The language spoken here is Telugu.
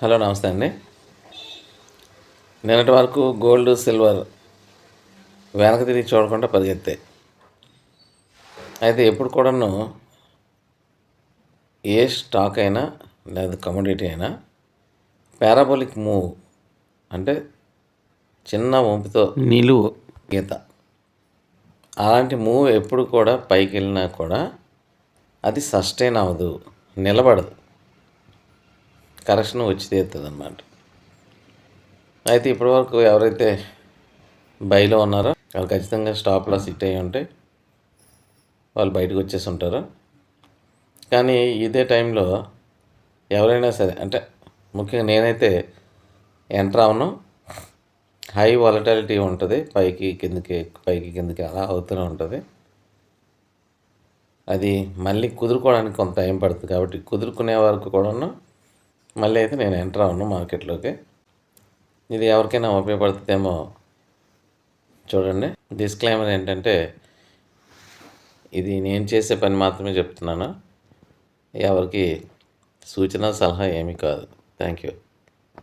హలో, నమస్తే అండి. నిన్నటి వరకు గోల్డ్, సిల్వర్ వెనక తిరిగి చూడకుండా పరిగెత్తాయి. అయితే ఎప్పుడు కూడాను ఏ స్టాక్ అయినా లేదా కమోడిటీ అయినా పారాబోలిక్ మూవ్ అంటే చిన్న వంపుతో నిలువు గీత, అలాంటి మూవ్ ఎప్పుడు కూడా పైకి వెళ్ళినా కూడా అది సస్టైన్ అవ్వదు, నిలబడదు, కరెక్షన్ వచ్చి తీరుతుంది అన్నమాట. అయితే ఇప్పటివరకు ఎవరైతే బైలో ఉన్నారో వాళ్ళు ఖచ్చితంగా స్టాప్ లాస్ హిట్ అయ్యి ఉంటే వాళ్ళు బయటకు వచ్చేసి ఉంటారు. కానీ ఇదే టైంలో ఎవరైనా సరే, అంటే ముఖ్యంగా నేనైతే ఎంటర్ అవ్వను. హై వాలటాలిటీ ఉంటుంది, పైకి కిందకి అలా అవుతూనే ఉంటుంది. అది మళ్ళీ కుదురుకోవడానికి కొంత టైం పడుతుంది. కాబట్టి కుదురుకునే వరకు కూడాను మళ్ళీ అయితే నేను ఎంటర్ అవ్వను మార్కెట్లోకి. ఇది ఎవరికైనా ఉపయోగపడుతుందేమో చూడండి. డిస్క్లైమర్ ఏంటంటే, ఇది నేను చేసే పని మాత్రమే చెప్తున్నాను, ఎవరికి సూచన సలహా ఏమీ కాదు. Thank you.